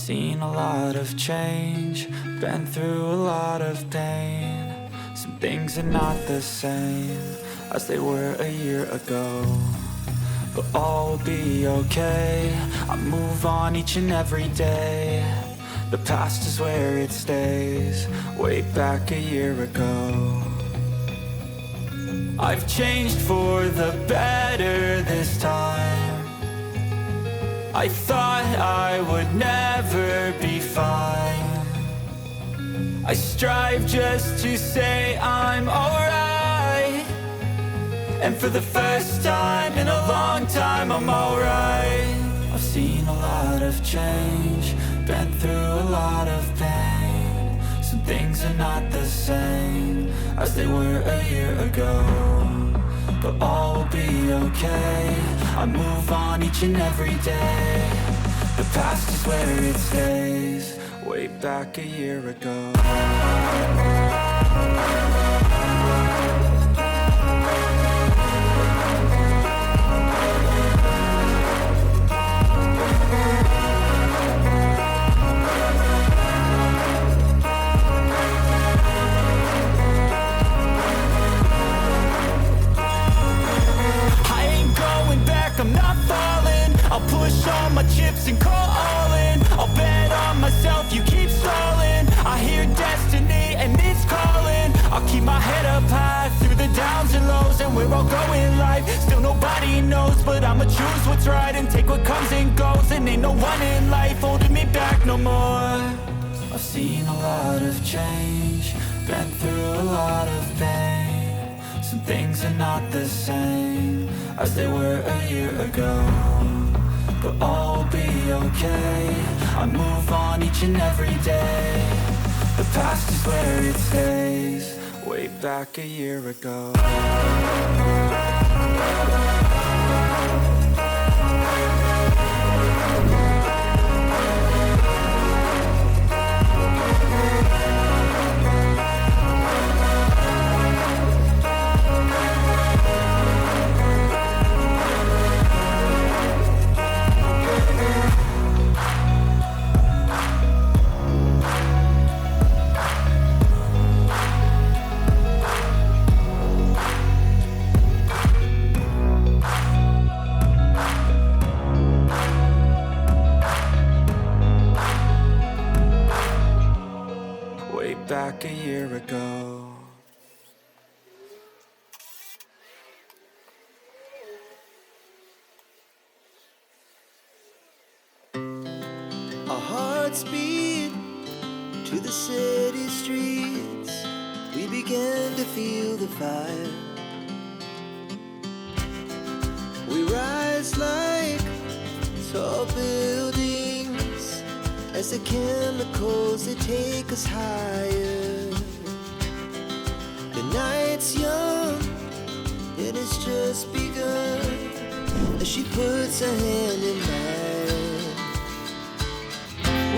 seen a lot of change, been through a lot of pain. Some things are not the same as they were a year ago, but all will be okay. I move on each and every day. The past is where it stays, way back a year ago. I've changed for the better this time. I thought I would never be fine. I strive just to say I'm alright, and for the first time in a long time I'm alright. I've seen a lot of change, been through a lot of pain. Some things are not the same as they were a year ago, but all will be okay. I move on each and every day. The past is where it stays, way back a year ago. I'm not falling. I'll push all my chips and call all in. I'll bet on myself, you keep stalling. I hear destiny and it's calling. I'll keep my head up high through the downs and lows, and we're all going live. Still nobody knows, but I'ma choose what's right and take what comes and goes. And ain't no one in life holding me back no more. I've seen a lot of change, been through a lot of pain. Some things are not the same as they were a year ago, but all will be okay. I move on each and every day. The past is where it stays, way back a year ago. Back a year ago. Our hearts beat to the city streets. We began to feel the fire. We rise like tall buildings as the chemicals, they take us higher. The night's young, and it's just begun, as she puts her hand in mine.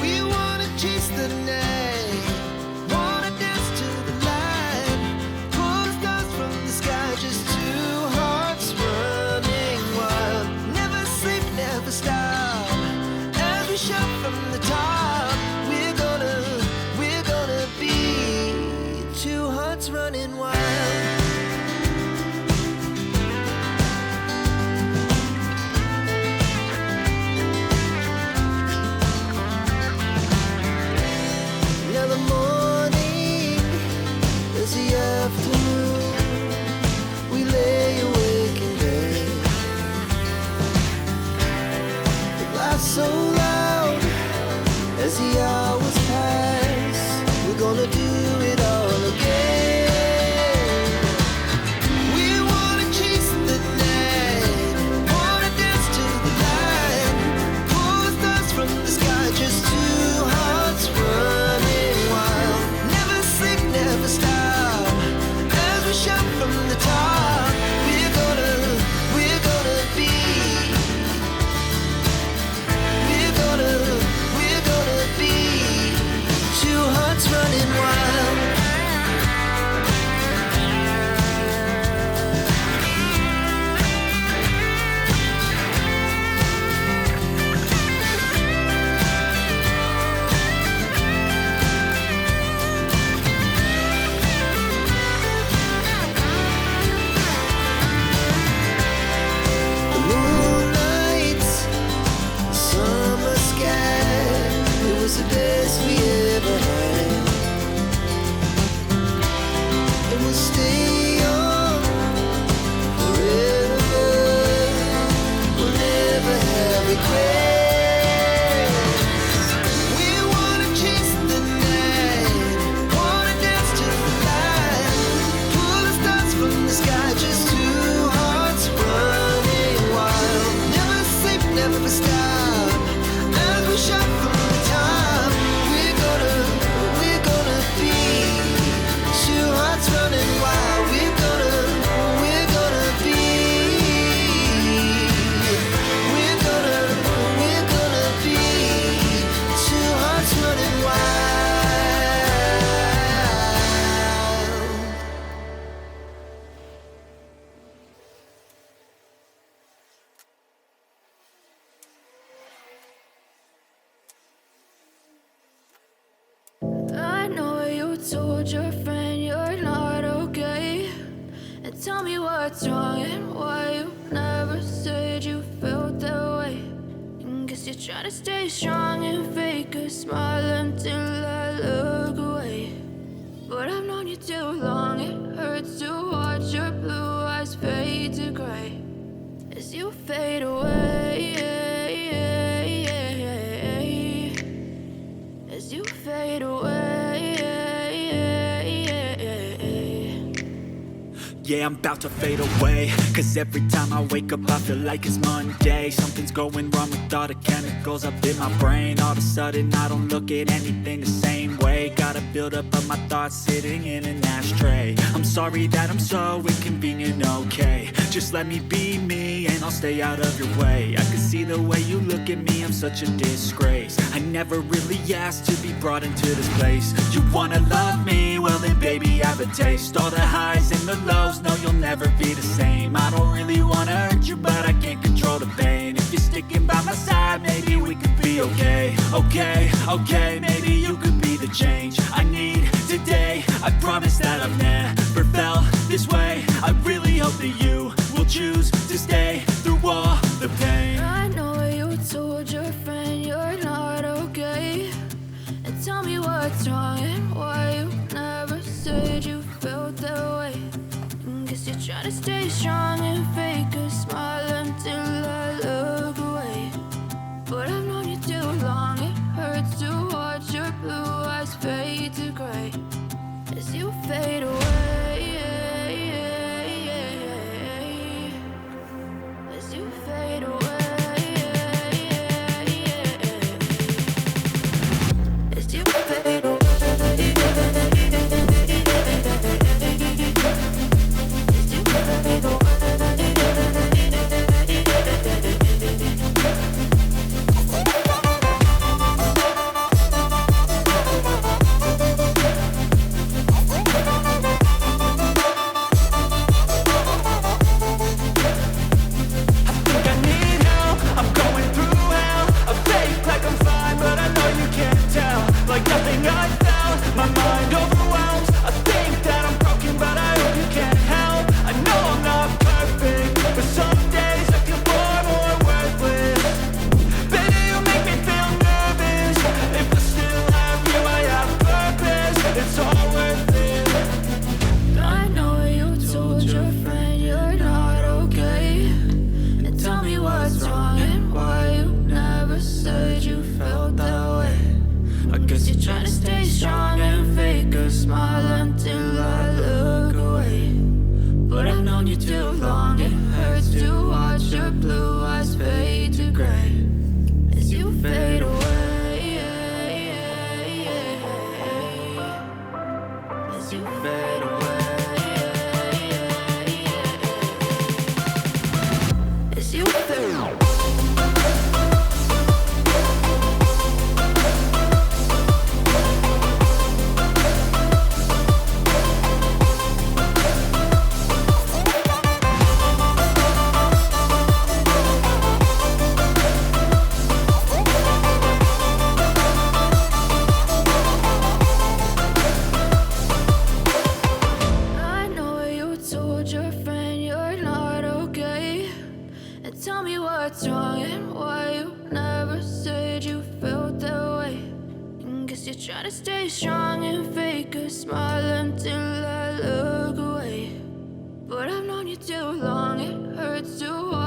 We wanna chase the night, wanna dance to the light, pull the stars from the sky, just two hearts running wild. Never sleep, never stop, as we shout from the top. We're gonna be two hearts running wild. told your friend you're not okay? And tell me what's wrong and why you never said you felt that way. And guess you're trying to stay strong and fake a smile until I look away. But I've known you too long, it hurts to watch your blue eyes fade to gray as you fade away. As you fade away. Yeah, I'm about to fade away. Cause every time I wake up I feel like it's Monday. Something's going wrong with all the chemicals up in my brain. All of a sudden I don't look at anything the same way. Got a build-up of my thoughts sitting in an ashtray. I'm sorry that I'm so inconvenient, okay. Just let me be me and I'll stay out of your way. I can see the way you look at me, I'm such a disgrace. I never really asked to be brought into this place. You wanna love me? Well then baby I have a taste. All the highs and the lows, no you'll never be the same. I don't really wanna hurt you but I can't control the pain. If you're sticking by my side maybe we could be okay. Okay, maybe you could be the change I need today. I promise that I've never felt this way. I really hope that you will choose to stay through all the pain. I know you told your friend you're not okay. And tell me what's wrong and why you never said you felt that way. And guess you're trying to stay strong and fake a smile until I look away. But I've known you too long, it hurts to watch your blue eyes fade to gray as you fade away. As you fade away. As you fade away. As you fade away. But I've known you too long, it hurts to watch